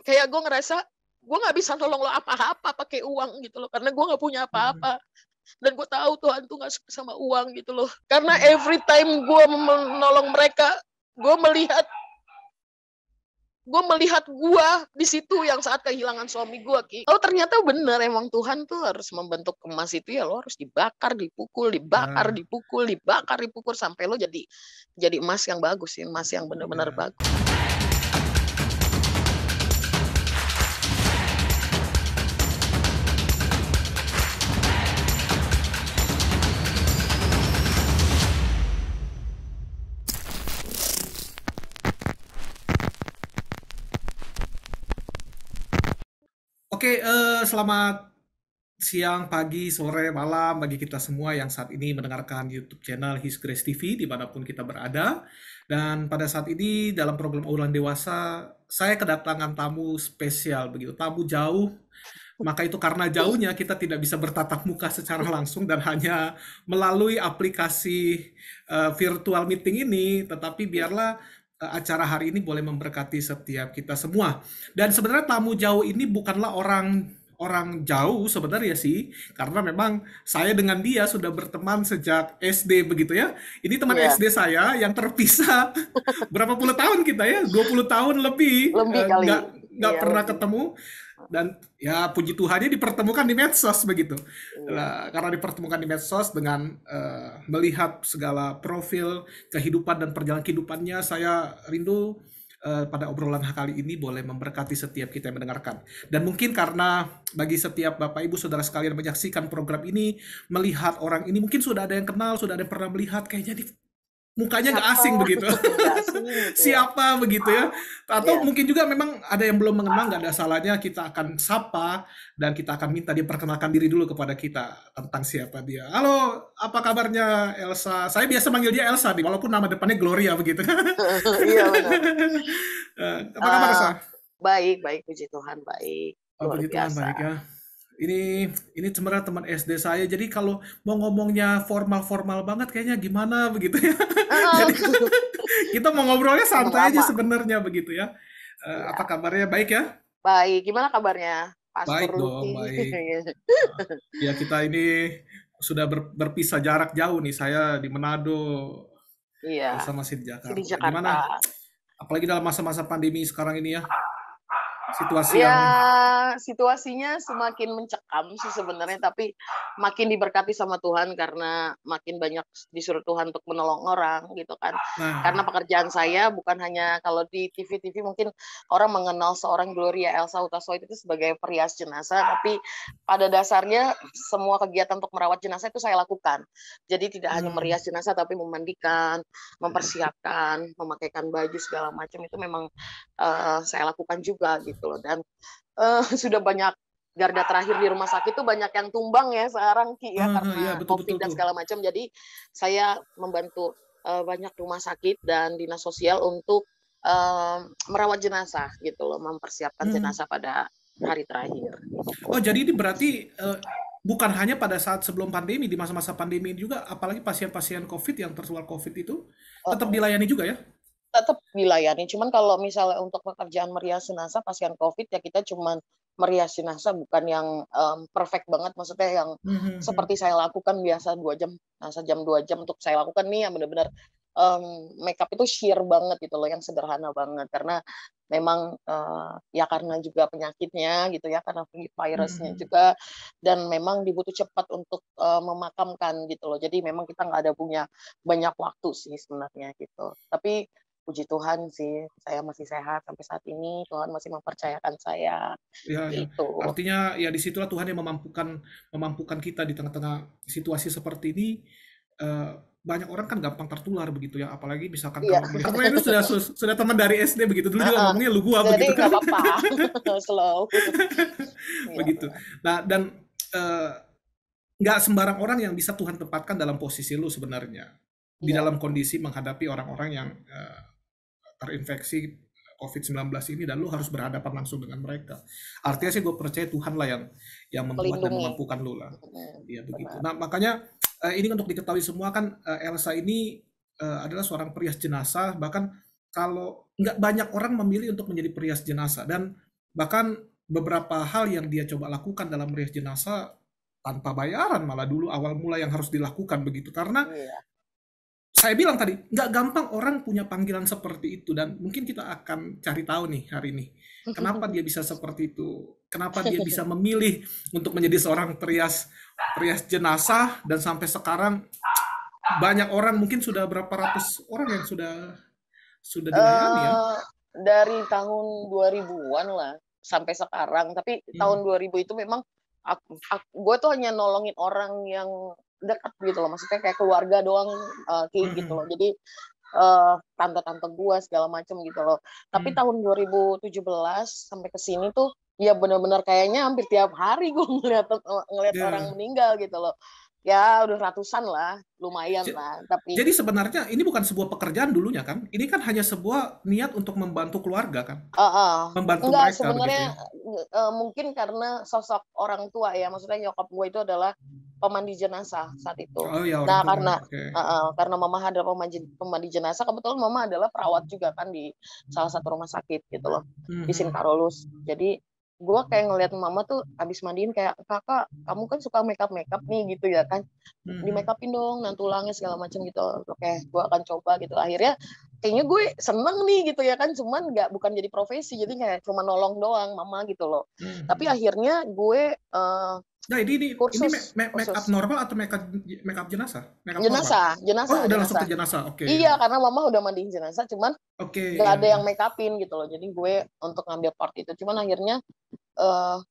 kayak gue ngerasa gue nggak bisa nolong lo apa-apa pakai uang gitu loh, karena gue nggak punya apa-apa. Dan gue tahu Tuhan tuh nggak suka sama uang gitu loh, karena every time gue menolong mereka, gue melihat gue di situ yang saat kehilangan suami gue, Ki. Oh ternyata bener, emang Tuhan tuh harus membentuk emas itu ya lo harus dibakar, dipukul sampai lo jadi emas yang bagus, emas yang benar-benar bagus. Oke, selamat siang, pagi, sore, malam bagi kita semua yang saat ini mendengarkan YouTube channel His Grace TV dimanapun kita berada. Dan pada saat ini dalam program obrolan dewasa, saya kedatangan tamu spesial begitu, tamu jauh. Maka itu karena jauhnya kita tidak bisa bertatap muka secara langsung dan hanya melalui aplikasi virtual meeting ini, tetapi biarlah acara hari ini boleh memberkati setiap kita semua. Dan sebenarnya tamu jauh ini bukanlah orang jauh sebenarnya sih, karena memang saya dengan dia sudah berteman sejak SD begitu ya. Ini teman SD saya yang terpisah berapa puluh tahun kita ya, 20 tahun lebih kali. nggak pernah ketemu. Dan ya puji Tuhannya dipertemukan di medsos begitu. Karena dipertemukan di medsos dengan melihat segala profil kehidupan dan perjalanan kehidupannya, saya rindu pada obrolan kali ini boleh memberkati setiap kita yang mendengarkan. Dan mungkin karena bagi setiap Bapak Ibu Saudara sekalian menyaksikan program ini, melihat orang ini mungkin sudah ada yang kenal, sudah ada yang pernah melihat, kayaknya mukanya nggak asing begitu. Siapa begitu ya. Atau mungkin juga memang ada yang belum mengenal, nggak ada salahnya kita akan sapa dan kita akan minta dia perkenalkan diri dulu kepada kita tentang siapa dia. Halo, apa kabarnya Elsa? Saya biasa manggil dia Elsa nih, walaupun nama depannya Gloria begitu. Iya benar. Apa kabar Elsa? Baik, puji Tuhan, baik. Puji Tuhan, baik ya. Ini sebenarnya teman SD saya, jadi kalau mau ngomongnya formal banget kayaknya gimana begitu ya. Jadi kita mau ngobrolnya santai aja sebenarnya begitu ya. Apa kabarnya, baik ya? Baik, gimana kabarnya Pastor Baik dong, baik. Ya kita ini sudah berpisah jarak jauh nih, saya di Manado, Elsa masih di Jakarta. Gimana? Apalagi dalam masa-masa pandemi sekarang ini ya. Situasinya semakin mencekam sih sebenarnya, tapi makin diberkati sama Tuhan karena makin banyak disuruh Tuhan untuk menolong orang gitu kan. Karena pekerjaan saya bukan hanya, kalau di TV mungkin orang mengenal seorang Gloria Elsa Hutasoit itu sebagai perias jenazah, tapi pada dasarnya semua kegiatan untuk merawat jenazah itu saya lakukan. Jadi tidak hanya merias jenazah, tapi memandikan, mempersiapkan, memakaikan baju segala macam itu memang saya lakukan juga gitu loh. Dan sudah banyak garda terakhir di rumah sakit tuh banyak yang tumbang ya sekarang Ki ya, karena COVID dan segala macam. Jadi saya membantu banyak rumah sakit dan dinas sosial untuk merawat jenazah gitu loh, mempersiapkan jenazah pada hari terakhir. Oh jadi ini berarti bukan hanya pada saat sebelum pandemi, di masa-masa pandemi juga, apalagi pasien-pasien COVID yang tertular COVID itu tetap dilayani juga ya? Tetap dilayani, cuman kalau misalnya untuk pekerjaan merias jenazah pasien COVID ya kita cuman merias jenazah, bukan yang perfect banget, maksudnya yang seperti saya lakukan biasa 2 jam, nah sejam 2 jam untuk saya lakukan nih yang benar-benar makeup itu sheer banget gitu loh, yang sederhana banget, karena memang ya karena juga penyakitnya gitu ya, karena virusnya juga, dan memang dibutuh cepat untuk memakamkan gitu loh, jadi memang kita nggak ada punya banyak waktu sih sebenarnya gitu. Tapi puji Tuhan sih, saya masih sehat sampai saat ini. Tuhan masih mempercayakan saya. Ya. Gitu. Artinya ya disitulah Tuhan yang memampukan kita di tengah-tengah situasi seperti ini. Banyak orang kan gampang tertular begitu ya, apalagi misalkan kalau melihat, karena ini sudah teman dari SD begitu, dulu juga ngomongnya lu gua begitu kan. Jadi nggak apa-apa, slow. Begitu. Nah dan nggak sembarang orang yang bisa Tuhan tempatkan dalam posisi lu sebenarnya, di dalam kondisi menghadapi orang-orang yang terinfeksi COVID-19 ini, dan lu harus berhadapan langsung dengan mereka. Artinya sih gue percaya Tuhan lah yang membuat dan memampukan lu lah. Iya begitu. Nah makanya ini untuk diketahui semua kan, Elsa ini adalah seorang perias jenazah, bahkan kalau nggak banyak orang memilih untuk menjadi perias jenazah, dan Bahkan beberapa hal yang dia coba lakukan dalam merias jenazah tanpa bayaran malah dulu awal mula yang harus dilakukan begitu. Karena saya bilang tadi, nggak gampang orang punya panggilan seperti itu, dan mungkin kita akan cari tahu nih hari ini. Kenapa dia bisa seperti itu? Kenapa dia bisa memilih untuk menjadi seorang perias jenazah, dan sampai sekarang banyak orang, mungkin sudah berapa ratus orang yang sudah dilayani ya? Dari tahun 2000-an lah sampai sekarang. Tapi tahun 2000 itu memang gue tuh hanya nolongin orang yang dekat gitu loh, maksudnya kayak keluarga doang, gitu loh. Jadi tante-tante gue segala macam gitu loh. Tapi tahun 2017 sampai ke sini tuh ya benar-benar kayaknya hampir tiap hari gue ngeliat orang meninggal gitu loh. Ya udah ratusan lah, lumayan lah. Tapi jadi sebenarnya ini bukan sebuah pekerjaan dulunya kan? Ini kan hanya sebuah niat untuk membantu keluarga kan? Membantu enggak, mereka sebenarnya begitu ya? mungkin karena sosok orang tua ya, maksudnya nyokap gue itu adalah pemandi jenazah saat itu. Oh ya, Nah, orang tua. karena mama adalah pemandi jenazah, kebetulan mama adalah perawat juga kan di salah satu rumah sakit gitu loh, di Sinkarolus. Jadi gue kayak ngeliat mama tuh abis mandiin kayak, kakak kamu kan suka makeup nih gitu ya kan, di makeupin dong nanti tulangnya segala macam gitu. Oke, gue akan coba gitu. Akhirnya kayaknya gue seneng nih gitu ya kan, cuman bukan jadi profesi, jadi kayak cuma nolong doang mama gitu loh. Tapi akhirnya gue nah ini kursus. make up normal atau make up jenazah? Jenazah. Oh, udah langsung ke jenazah. Oke. Iya, karena mama udah mandiin jenazah, cuman nggak ada yang make upin gitu loh. Jadi gue untuk ngambil part itu, cuman akhirnya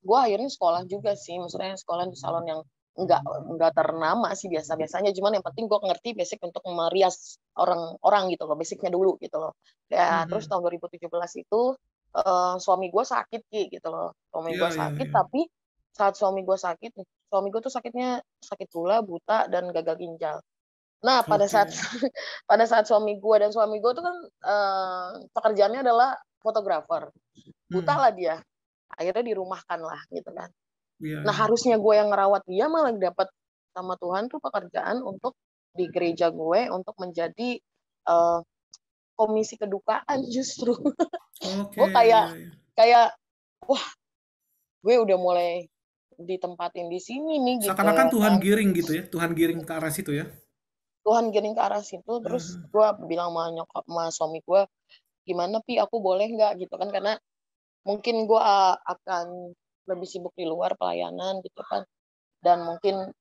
gue akhirnya sekolah juga sih, maksudnya sekolah di salon yang nggak ternama sih, biasa-biasanya, cuman yang penting gue ngerti basic untuk merias orang gitu loh, basicnya dulu gitu loh. Ya, terus tahun 2017 itu suami gue sakit gitu loh. Suami gue sakit, tapi saat suami gue tuh sakitnya sakit gula, buta, dan gagal ginjal. Nah, pada saat suami gue tuh kan pekerjaannya adalah fotografer, buta lah dia. Akhirnya dirumahkan lah gitu kan. Nah, harusnya gue yang ngerawat dia, malah dapat sama Tuhan tuh pekerjaan untuk di gereja gue untuk menjadi komisi kedukaan justru. Gue kayak wah, gue udah mulai ditempatin di sini nih gitu. Seakan-akan Tuhan giring gitu ya, Tuhan giring ke arah situ ya. Tuhan giring ke arah situ, terus gue bilang sama suami gue, gimana Pi, aku boleh nggak gitu kan, karena mungkin gue akan lebih sibuk di luar pelayanan gitu kan, dan mungkin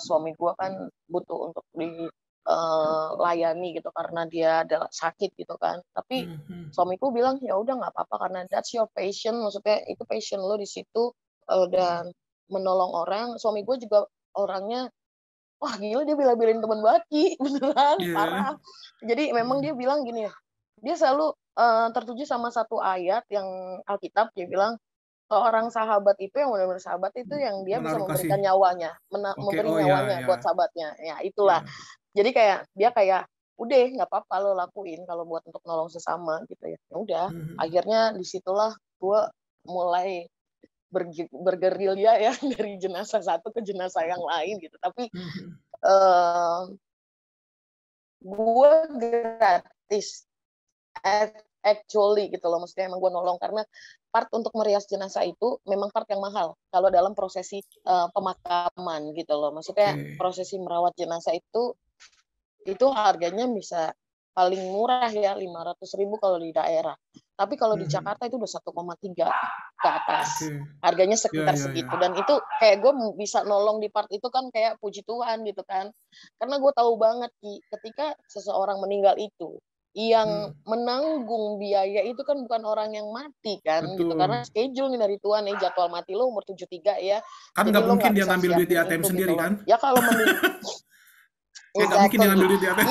suami gue kan butuh untuk dilayani gitu karena dia adalah sakit gitu kan. Tapi suamiku bilang ya udah nggak apa-apa, karena that's your passion, maksudnya itu passion lo di situ, dan menolong orang. Suami gue juga orangnya wah gila, dia bela-belain teman banget Ki, beneran parah. Jadi memang dia bilang gini ya, dia selalu tertuju sama satu ayat yang Alkitab, dia bilang seorang sahabat itu yang benar-benar sahabat itu yang dia bisa memberikan nyawanya, memberi nyawanya buat sahabatnya. Ya itulah. Jadi kayak dia kayak udah nggak apa-apa lo lakuin kalau buat untuk nolong sesama gitu ya. Ya udah, akhirnya disitulah gue mulai bergerilya ya dari jenazah satu ke jenazah yang lain gitu. Tapi gue gratis actually gitu loh, maksudnya emang gue nolong karena part untuk merias jenazah itu memang part yang mahal kalau dalam prosesi pemakaman gitu loh, maksudnya prosesi merawat jenazah itu harganya bisa paling murah ya 500.000 kalau di daerah, tapi kalau di Jakarta itu udah 1,3 ke atas, harganya sekitar segitu. Dan itu kayak gue bisa nolong di part itu kan kayak puji Tuhan gitu kan, karena gue tahu banget ketika seseorang meninggal itu yang menanggung biaya itu kan bukan orang yang mati kan. Betul. Gitu, karena schedule nih dari Tuhan nih, jadwal mati lo umur 73 ya, kan nggak mungkin dia ngambil duit di ATM sendiri gitu kan ya kalau nggak mungkin dia ngambil duit di ATM.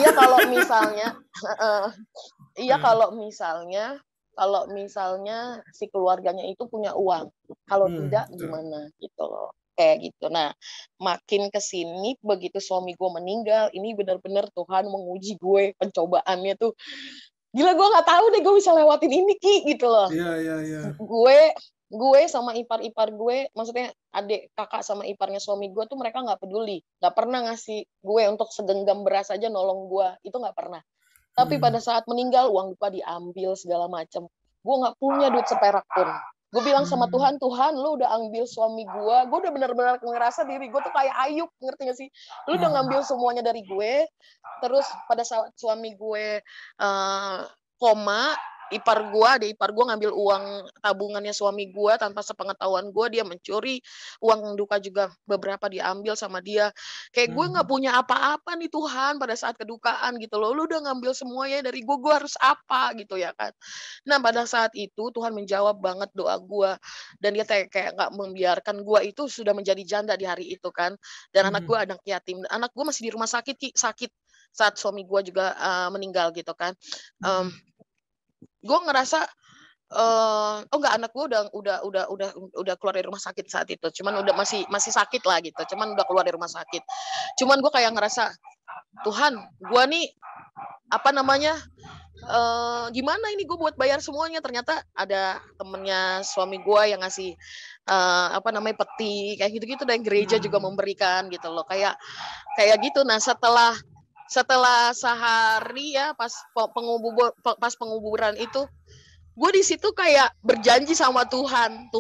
Iya kalau misalnya si keluarganya itu punya uang, kalau tidak gimana gitu loh, kayak gitu. Nah, makin kesini begitu suami gue meninggal, ini benar-benar Tuhan menguji gue, pencobaannya tuh gila, gue nggak tahu deh gue bisa lewatin ini Ki gitu loh. Iya. Gue sama ipar-ipar gue, maksudnya adik kakak sama iparnya suami gue tuh mereka nggak peduli, nggak pernah ngasih gue untuk segenggam beras aja nolong gue, itu nggak pernah. Tapi pada saat meninggal uang duka diambil segala macam, gue nggak punya duit seperak pun. Gue bilang sama Tuhan, Tuhan lu udah ambil suami gue udah benar-benar ngerasa diri gue tuh kayak Ayub, ngerti gak sih? Lu udah ngambil semuanya dari gue, terus pada saat suami gue koma, ipar gue ngambil uang tabungannya suami gue tanpa sepengetahuan gue, dia mencuri uang duka juga beberapa diambil sama dia. Kayak gue nggak punya apa-apa nih Tuhan pada saat kedukaan gitu loh. Lu udah ngambil semuanya dari gue harus apa gitu ya kan. Nah pada saat itu Tuhan menjawab banget doa gue, dan dia kayak nggak membiarkan gue itu sudah menjadi janda di hari itu kan. Dan anak gue anak yatim, anak gue masih di rumah sakit saat suami gue juga meninggal gitu kan. Gue ngerasa oh enggak, anak gue udah keluar dari rumah sakit saat itu, cuman udah masih sakit lah gitu, cuman udah keluar dari rumah sakit. Cuman gue kayak ngerasa, Tuhan, gue nih apa namanya gimana ini gue buat bayar semuanya. Ternyata ada temennya suami gue yang ngasih apa namanya peti kayak gitu-gitu, dan gereja juga memberikan gitu loh, kayak gitu. Nah setelah sehari ya pas penguburan itu, gue di situ kayak berjanji sama Tuhan,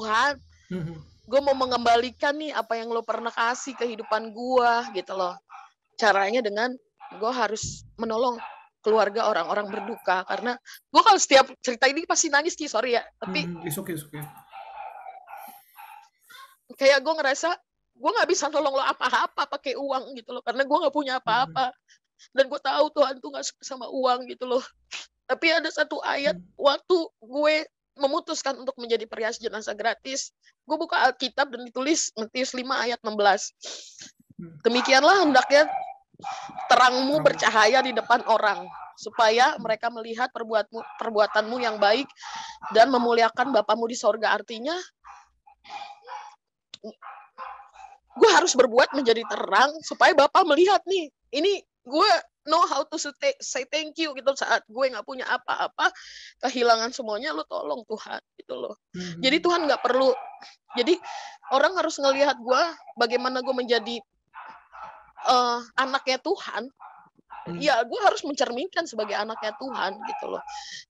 gue mau mengembalikan nih apa yang lo pernah kasih kehidupan gue gitu loh. Caranya dengan gue harus menolong keluarga orang-orang berduka, karena gue kalau setiap cerita ini pasti nangis Ki, sorry ya, tapi it's okay. kayak gue ngerasa gue nggak bisa nolong lo apa-apa pakai uang gitu loh, karena gue nggak punya apa-apa. Dan gue tahu Tuhan tuh gak suka sama uang gitu loh. Tapi ada satu ayat waktu gue memutuskan untuk menjadi perias jenazah gratis, gue buka Alkitab dan ditulis Matius 5 ayat 16. Demikianlah hendaknya terangmu bercahaya di depan orang, supaya mereka melihat perbuatanmu yang baik dan memuliakan Bapamu di sorga. Artinya gue harus berbuat menjadi terang supaya Bapak melihat nih, ini gue know how to say thank you gitu. Saat gue nggak punya apa-apa, kehilangan semuanya, lu tolong Tuhan gitu loh. Jadi Tuhan nggak perlu, jadi orang harus ngelihat gue bagaimana gue menjadi anaknya Tuhan. Ya gue harus mencerminkan sebagai anaknya Tuhan gitu loh.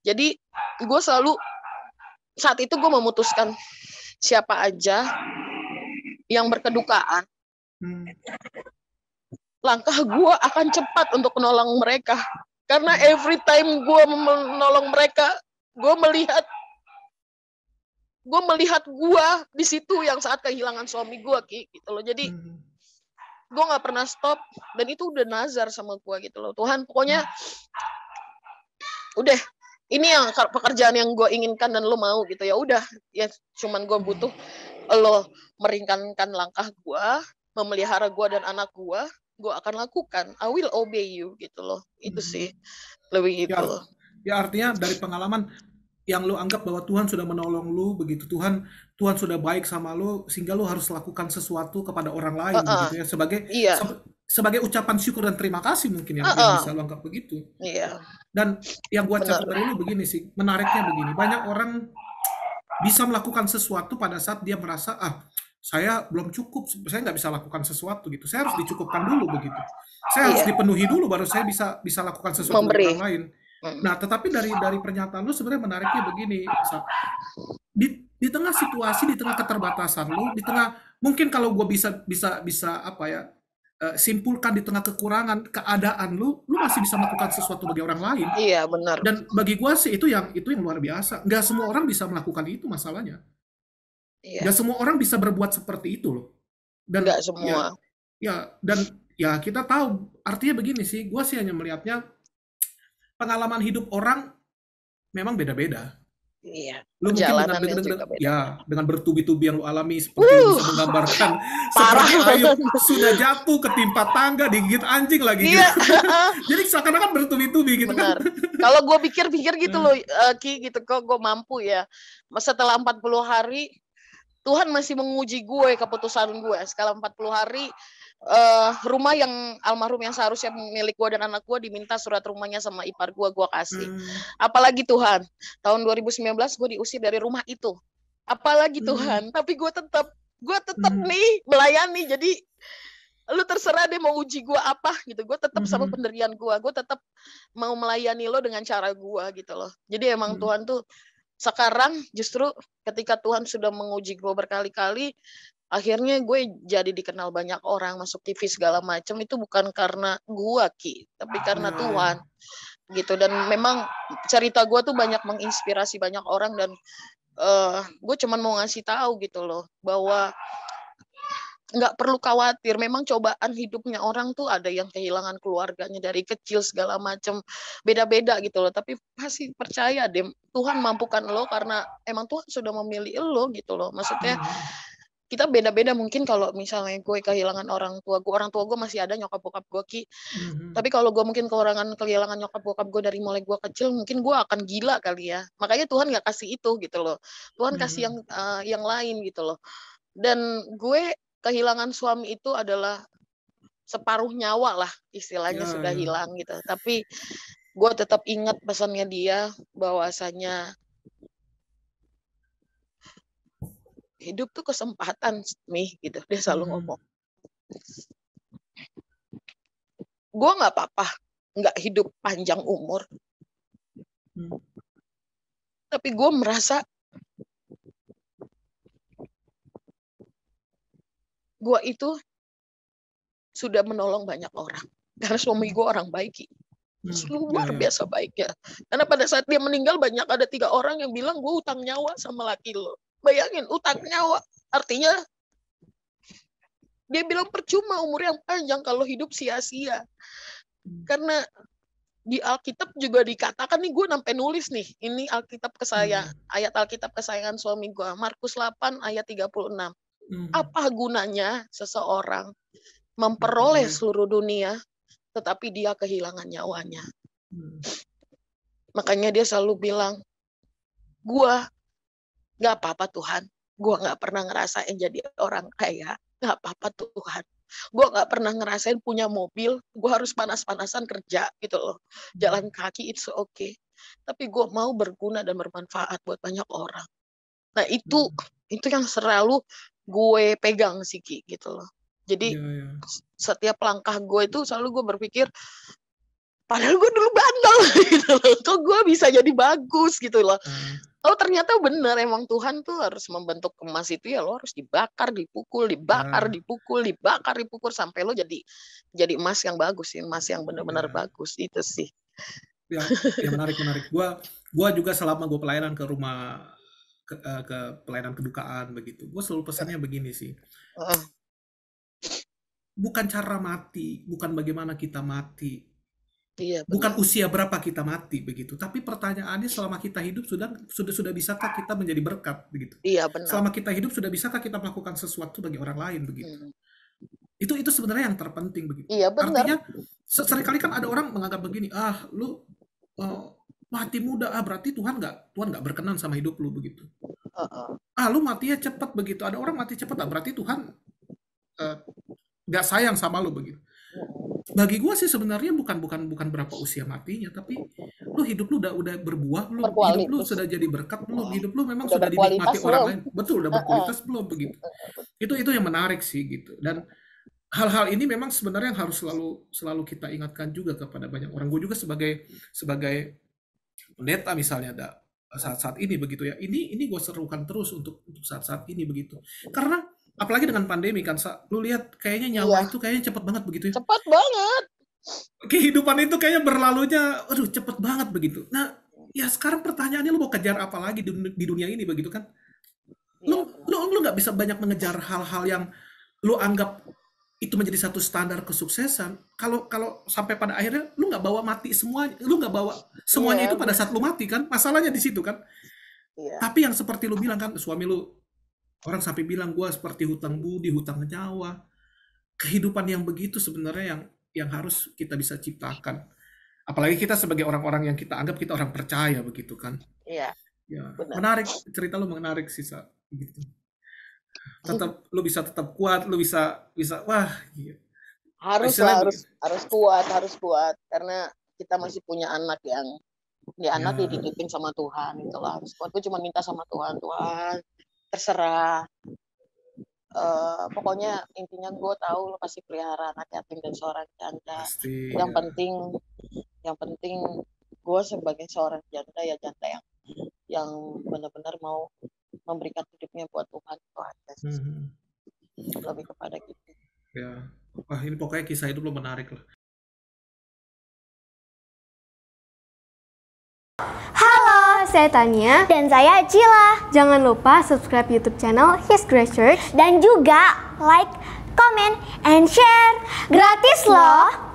Jadi gue selalu saat itu gue memutuskan siapa aja yang berkedukaan, langkah gue akan cepat untuk menolong mereka. Karena every time gue menolong mereka, gue melihat gue di situ yang saat kehilangan suami gue gitu loh. Jadi gue nggak pernah stop, dan itu udah nazar sama gue gitu loh. Tuhan, pokoknya udah ini yang pekerjaan yang gue inginkan dan lo mau gitu ya udah, ya cuman gue butuh lo meringankan langkah gue, memelihara gue dan anak gue akan lakukan. I will obey you gitu loh. Itu sih lebih gitu loh. Ya artinya dari pengalaman yang lu anggap bahwa Tuhan sudah menolong lu begitu, Tuhan sudah baik sama lu sehingga lu harus lakukan sesuatu kepada orang lain begitu ya, sebagai ucapan syukur dan terima kasih mungkin yang bisa lu anggap begitu. Dan yang gua catat dari lu begini sih, menariknya begini, banyak orang bisa melakukan sesuatu pada saat dia merasa saya belum cukup, saya nggak bisa lakukan sesuatu gitu. Saya harus dicukupkan dulu begitu. Saya harus dipenuhi dulu baru saya bisa lakukan sesuatu untuk orang lain. Nah, tetapi dari pernyataan lu sebenarnya menariknya begini, di tengah situasi, di tengah keterbatasan lu, di tengah mungkin kalau gue bisa apa ya, simpulkan di tengah kekurangan keadaan lu masih bisa melakukan sesuatu bagi orang lain. Iya, benar. Dan bagi gue sih itu yang luar biasa. Nggak semua orang bisa melakukan itu masalahnya. Nggak semua orang bisa berbuat seperti itu loh. Dan nggak semua. Dan kita tahu artinya begini sih, gue sih hanya melihatnya pengalaman hidup orang memang beda-beda. Iya. Lu mungkin dengan bertubi-tubi yang lu alami seperti bisa menggambarkan seperti Ayub sudah jatuh ketimpa tangga, digigit anjing lagi gitu. Jadi seakan-akan bertubi-tubi gitu. Benar. Kalau gue pikir-pikir gitu loh, Ki, gitu kok gue mampu ya. Setelah 40 hari Tuhan masih menguji gue, keputusan gue. Setelah 40 hari rumah yang almarhum yang seharusnya milik gue dan anak gue diminta surat rumahnya sama ipar gue kasih. Apalagi Tuhan, tahun 2019 gue diusir dari rumah itu. Apalagi Tuhan, tapi gue tetap nih melayani. Jadi lu terserah deh mau uji gue apa gitu. Gue tetap sama pendirian gue tetap mau melayani lo dengan cara gue gitu loh. Jadi emang Tuhan tuh sekarang justru ketika Tuhan sudah menguji gue berkali-kali, akhirnya gue jadi dikenal banyak orang, masuk TV segala macam, itu bukan karena gue Ki, tapi karena Tuhan gitu. Dan memang cerita gue tuh banyak menginspirasi banyak orang, dan gue cuman mau ngasih tahu gitu loh, bahwa nggak perlu khawatir. Memang cobaan hidupnya orang tuh ada yang kehilangan keluarganya dari kecil segala macam, beda-beda gitu loh. Tapi pasti percaya deh, Tuhan mampukan lo karena emang Tuhan sudah memilih lo gitu loh. Maksudnya kita beda-beda. Mungkin kalau misalnya gue kehilangan orang tua gue masih ada, nyokap bokap gue Ki. Tapi kalau gue mungkin kehilangan nyokap bokap gue dari mulai gue kecil, mungkin gue akan gila kali ya. Makanya Tuhan nggak kasih itu gitu loh. Tuhan kasih yang lain gitu loh. Dan gue kehilangan suami itu adalah separuh nyawa lah istilahnya, sudah hilang gitu. Tapi gue tetap ingat pesannya dia, bahwasanya hidup tuh kesempatan, Mi, gitu. Dia selalu ngomong. Gue nggak apa-apa nggak hidup panjang umur, tapi gue merasa gue itu sudah menolong banyak orang. Karena suami gue orang baik, luar biasa baiknya. Karena pada saat dia meninggal, banyak ada 3 orang yang bilang, gue utang nyawa sama laki lo. Bayangin, utang nyawa. Artinya dia bilang percuma umur yang panjang kalau hidup sia-sia. Karena di Alkitab juga dikatakan, nih gue sampai nulis nih, ini Alkitab ayat Alkitab kesayangan suami gue, Markus 8 ayat 36. Apa gunanya seseorang memperoleh seluruh dunia tetapi dia kehilangan nyawanya? Makanya dia selalu bilang, gua nggak apa-apa Tuhan, gua nggak pernah ngerasain jadi orang kaya, nggak apa-apa Tuhan, gua nggak pernah ngerasain punya mobil, gua harus panas-panasan kerja gitu loh, jalan kaki, it's okay, tapi gua mau berguna dan bermanfaat buat banyak orang. Nah itu yang selalu gue pegang sih Ki gitu loh. Jadi setiap langkah gue itu selalu gue berpikir, padahal gue dulu bandel gitu loh, kok gue bisa jadi bagus gitu loh. Oh ternyata bener, emang Tuhan tuh harus membentuk emas itu ya lo harus dibakar, dipukul sampai lo jadi emas yang bagus, emas yang benar-benar bagus. Itu sih. Ya menarik. Gua juga selama gue pelayanan ke rumah ke pelayanan kedukaan begitu, gue selalu pesannya begini sih. Bukan cara mati, bukan bagaimana kita mati, bukan usia berapa kita mati begitu, tapi pertanyaannya selama kita hidup sudah bisakah kita menjadi berkat begitu? Iya benar. Selama kita hidup sudah bisakah kita melakukan sesuatu bagi orang lain begitu? Itu sebenarnya yang terpenting begitu. Iya benar. Artinya seringkali kan ada orang menganggap begini, lu mati muda, berarti Tuhan nggak berkenan sama hidup lu begitu. Lu matinya cepat begitu. Ada orang mati cepat, berarti Tuhan nggak sayang sama lu begitu. Bagi gue sih sebenarnya bukan berapa usia matinya, tapi lu hidup lu udah berbuah belum? Hidup lu sudah jadi berkat belum? Hidup lu memang sudah dinikmati orang lain, betul, udah berkualitas belum begitu? Itu yang menarik sih gitu. Dan hal-hal ini memang sebenarnya yang harus selalu kita ingatkan juga kepada banyak orang. Gue juga sebagai pendeta misalnya ada saat-saat ini begitu ya. Ini gue serukan terus untuk saat-saat ini begitu. Karena apalagi dengan pandemi kan, lu lihat kayaknya nyawa itu kayaknya cepat banget begitu ya. Cepat banget. Kehidupan itu kayaknya berlalunya, cepat banget begitu. Nah, ya sekarang pertanyaannya lu mau kejar apa lagi di dunia ini begitu kan? Lu nggak bisa banyak mengejar hal-hal yang lu anggap itu menjadi satu standar kesuksesan. Kalau sampai pada akhirnya lu nggak bawa mati semuanya, lu nggak bawa semuanya itu pada saat lu mati kan? Masalahnya di situ kan. Tapi yang seperti lu bilang kan, suami lu, orang sampai bilang gue seperti hutang budi, hutang nyawa. Kehidupan yang begitu sebenarnya yang harus kita bisa ciptakan. Apalagi kita sebagai orang-orang yang kita anggap kita orang percaya begitu kan. Iya. Ya, menarik, cerita lu menarik sih gitu. Lu bisa tetap kuat, lu bisa wah gitu. Harus kuat karena kita masih punya anak yang anak dititipin sama Tuhan, itu lah harus kuat. Gue cuma minta sama Tuhan terserah, pokoknya intinya gue tahu lo pasti pelihara anak yatim dan seorang janda. Yang penting gue sebagai seorang janda ya janda yang benar-benar mau memberikan hidupnya buat Tuhan itu aja sih. Lebih kepada gitu. Ya, wah ini pokoknya kisah hidup lo menarik lah. Halo, saya Tania dan saya Cila. Jangan lupa subscribe YouTube channel His Grace Church dan juga like, comment, and share. Gratis loh.